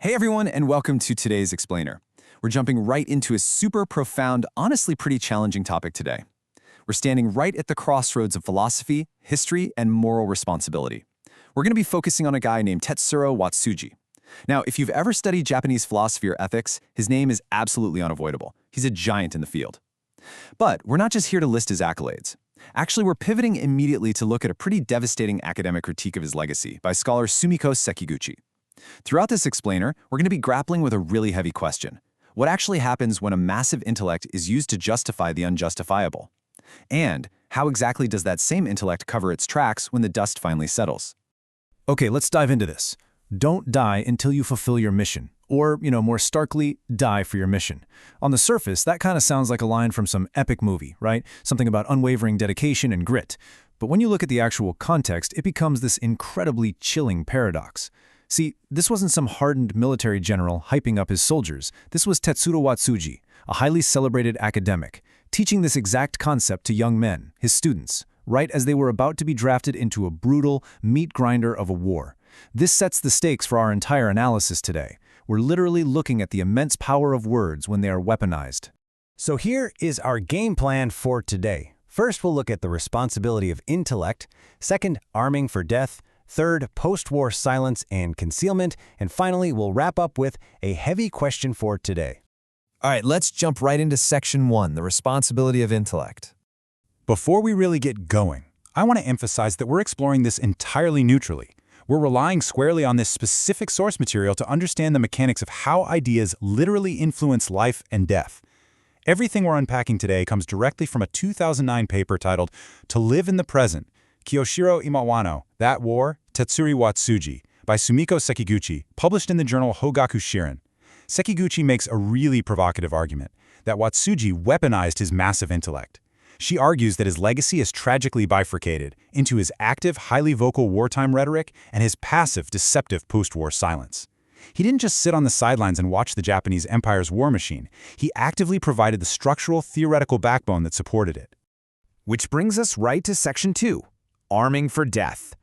Hey everyone, and welcome to today's Explainer. We're jumping right into a super profound, honestly pretty challenging topic today. We're standing right at the crossroads of philosophy, history, and moral responsibility. We're going to be focusing on a guy named Tetsuro Watsuji. Now, if you've ever studied Japanese philosophy or ethics, his name is absolutely unavoidable. He's a giant in the field. But we're not just here to list his accolades. Actually, we're pivoting immediately to look at a pretty devastating academic critique of his legacy by scholar Sumiko Sekiguchi. Throughout this explainer, we're going to be grappling with a really heavy question. What actually happens when a massive intellect is used to justify the unjustifiable? And how exactly does that same intellect cover its tracks when the dust finally settles? Okay, let's dive into this. Don't die until you fulfill your mission. Or, more starkly, die for your mission. On the surface, that kind of sounds like a line from some epic movie, right? Something about unwavering dedication and grit. But when you look at the actual context, it becomes this incredibly chilling paradox. See, this wasn't some hardened military general hyping up his soldiers. This was Tetsuro Watsuji, a highly celebrated academic, teaching this exact concept to young men, his students, right as they were about to be drafted into a brutal meat grinder of a war. This sets the stakes for our entire analysis today. We're literally looking at the immense power of words when they are weaponized. So here is our game plan for today. First, we'll look at the responsibility of intellect. Second, arming for death. Third, post-war silence and concealment. And finally, we'll wrap up with a heavy question for today. All right, let's jump right into Section 1, the responsibility of intellect. Before we really get going, I want to emphasize that we're exploring this entirely neutrally. We're relying squarely on this specific source material to understand the mechanics of how ideas literally influence life and death. Everything we're unpacking today comes directly from a 2009 paper titled To Live in the Present, Kyoshiro Imawano, That War, Tetsuro Watsuji, by Sumiko Sekiguchi, published in the journal Hogaku Shirin. Sekiguchi makes a really provocative argument that Watsuji weaponized his massive intellect. She argues that his legacy is tragically bifurcated into his active, highly vocal wartime rhetoric and his passive, deceptive post-war silence. He didn't just sit on the sidelines and watch the Japanese Empire's war machine. He actively provided the structural, theoretical backbone that supported it. Which brings us right to Section 2, arming for death.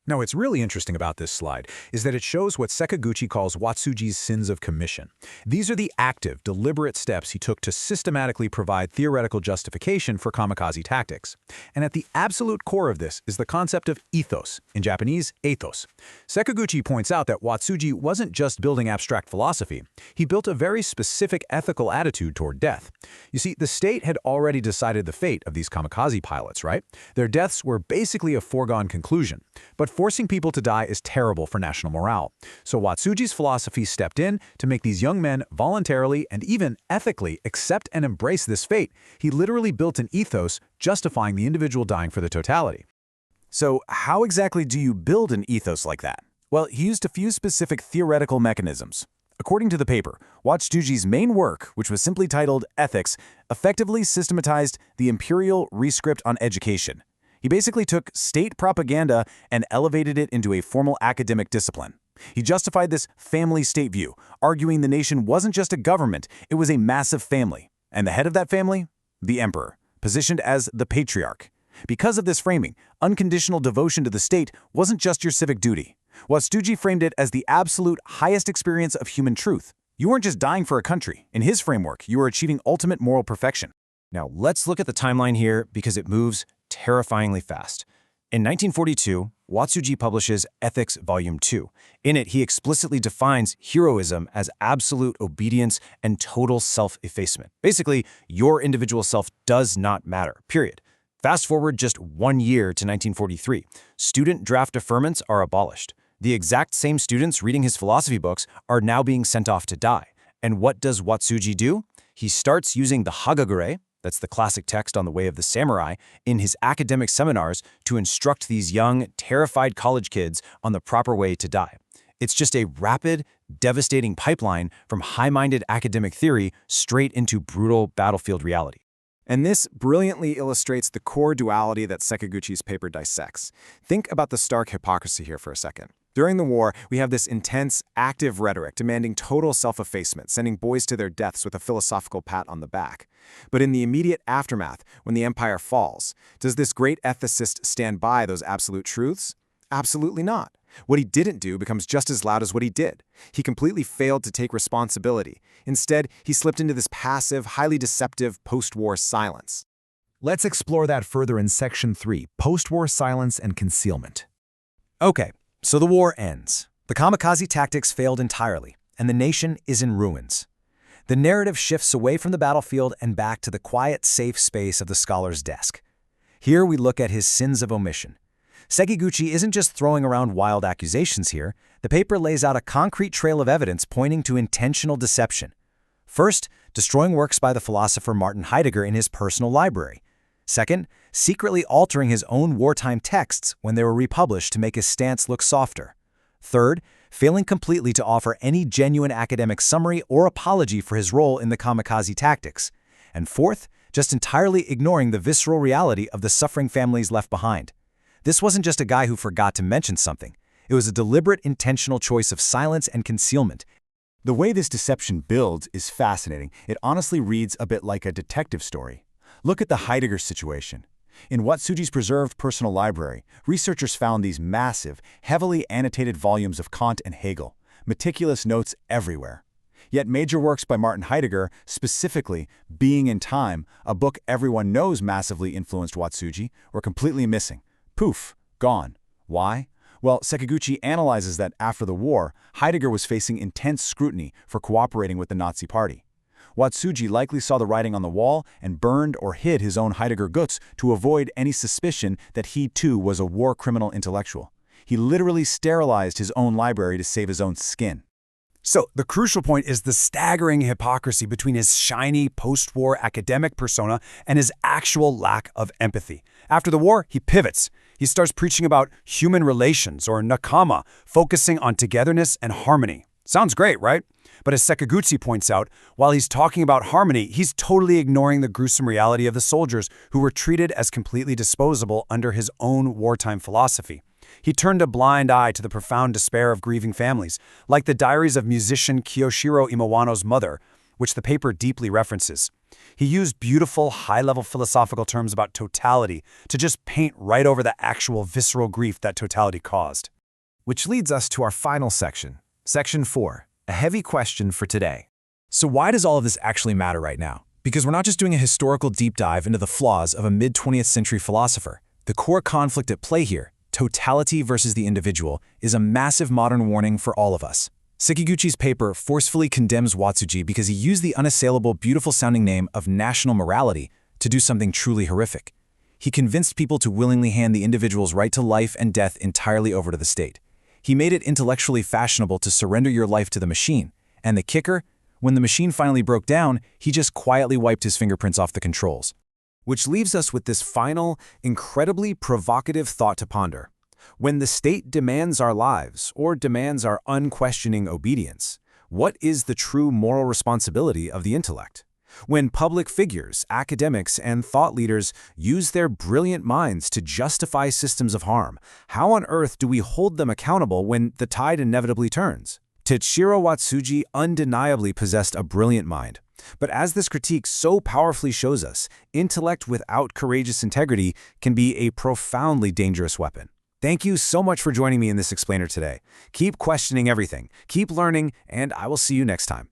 Now, what's really interesting about this slide is that it shows what Sekiguchi calls Watsuji's sins of commission. These are the active, deliberate steps he took to systematically provide theoretical justification for kamikaze tactics. And at the absolute core of this is the concept of ethos, in Japanese, ethos. Sekiguchi points out that Watsuji wasn't just building abstract philosophy. He built a very specific ethical attitude toward death. You see, the state had already decided the fate of these kamikaze pilots, right? Their deaths were basically a foregone conclusion. But forcing people to die is terrible for national morale. So Watsuji's philosophy stepped in to make these young men voluntarily and even ethically accept and embrace this fate. He literally built an ethos justifying the individual dying for the totality. So how exactly do you build an ethos like that? Well, he used a few specific theoretical mechanisms. According to the paper, Watsuji's main work, which was simply titled Ethics, effectively systematized the imperial rescript on education. He basically took state propaganda and elevated it into a formal academic discipline. He justified this family-state view, arguing the nation wasn't just a government, it was a massive family. And the head of that family? The emperor, positioned as the patriarch. Because of this framing, unconditional devotion to the state wasn't just your civic duty. Watsuji framed it as the absolute highest experience of human truth. You weren't just dying for a country. In his framework, you were achieving ultimate moral perfection. Now, let's look at the timeline here because it moves terrifyingly fast. In 1942, Watsuji publishes Ethics Volume 2. In it, he explicitly defines heroism as absolute obedience and total self-effacement. Basically, your individual self does not matter, period. Fast forward just 1 year to 1943. Student draft deferments are abolished. The exact same students reading his philosophy books are now being sent off to die. And what does Watsuji do? He starts using the Hagagure, that's the classic text on the way of the samurai, in his academic seminars to instruct these young, terrified college kids on the proper way to die. It's just a rapid, devastating pipeline from high-minded academic theory straight into brutal battlefield reality. And this brilliantly illustrates the core duality that Sekiguchi's paper dissects. Think about the stark hypocrisy here for a second. During the war, we have this intense, active rhetoric demanding total self-effacement, sending boys to their deaths with a philosophical pat on the back. But in the immediate aftermath, when the empire falls, does this great ethicist stand by those absolute truths? Absolutely not. What he didn't do becomes just as loud as what he did. He completely failed to take responsibility. Instead, he slipped into this passive, highly deceptive post-war silence. Let's explore that further in Section 3, Post-War Silence and Concealment. Okay, so the war ends. The kamikaze tactics failed entirely, and the nation is in ruins. The narrative shifts away from the battlefield and back to the quiet, safe space of the scholar's desk. Here we look at his sins of omission. Sekiguchi isn't just throwing around wild accusations here. The paper lays out a concrete trail of evidence pointing to intentional deception. First, destroying works by the philosopher Martin Heidegger in his personal library. Second, secretly altering his own wartime texts when they were republished to make his stance look softer. Third, failing completely to offer any genuine academic summary or apology for his role in the kamikaze tactics. And fourth, just entirely ignoring the visceral reality of the suffering families left behind. This wasn't just a guy who forgot to mention something. It was a deliberate, intentional choice of silence and concealment. The way this deception builds is fascinating. It honestly reads a bit like a detective story. Look at the Heidegger situation. In Watsuji's preserved personal library, researchers found these massive, heavily annotated volumes of Kant and Hegel, meticulous notes everywhere. Yet major works by Martin Heidegger, specifically Being in Time, a book everyone knows massively influenced Watsuji, were completely missing. Poof, gone. Why? Well, Sekiguchi analyzes that after the war, Heidegger was facing intense scrutiny for cooperating with the Nazi Party. Watsuji likely saw the writing on the wall and burned or hid his own Heidegger Guts to avoid any suspicion that he too was a war criminal intellectual. He literally sterilized his own library to save his own skin. So, the crucial point is the staggering hypocrisy between his shiny post-war academic persona and his actual lack of empathy. After the war, he pivots. He starts preaching about human relations, or nakama, focusing on togetherness and harmony. Sounds great, right? But as Sekiguchi points out, while he's talking about harmony, he's totally ignoring the gruesome reality of the soldiers who were treated as completely disposable under his own wartime philosophy. He turned a blind eye to the profound despair of grieving families, like the diaries of musician Kiyoshiro Imawano's mother, which the paper deeply references. He used beautiful, high-level philosophical terms about totality to just paint right over the actual visceral grief that totality caused. Which leads us to our final section, Section 4, a heavy question for today. So why does all of this actually matter right now? Because we're not just doing a historical deep dive into the flaws of a mid-20th century philosopher. The core conflict at play here, totality versus the individual, is a massive modern warning for all of us. Sekiguchi's paper forcefully condemns Watsuji because he used the unassailable, beautiful-sounding name of national morality to do something truly horrific. He convinced people to willingly hand the individual's right to life and death entirely over to the state. He made it intellectually fashionable to surrender your life to the machine. And the kicker? When the machine finally broke down, he just quietly wiped his fingerprints off the controls. Which leaves us with this final, incredibly provocative thought to ponder. When the state demands our lives, or demands our unquestioning obedience, what is the true moral responsibility of the intellect? When public figures, academics, and thought leaders use their brilliant minds to justify systems of harm, how on earth do we hold them accountable when the tide inevitably turns? Tetsuro Watsuji undeniably possessed a brilliant mind. But as this critique so powerfully shows us, intellect without courageous integrity can be a profoundly dangerous weapon. Thank you so much for joining me in this explainer today. Keep questioning everything, keep learning, and I will see you next time.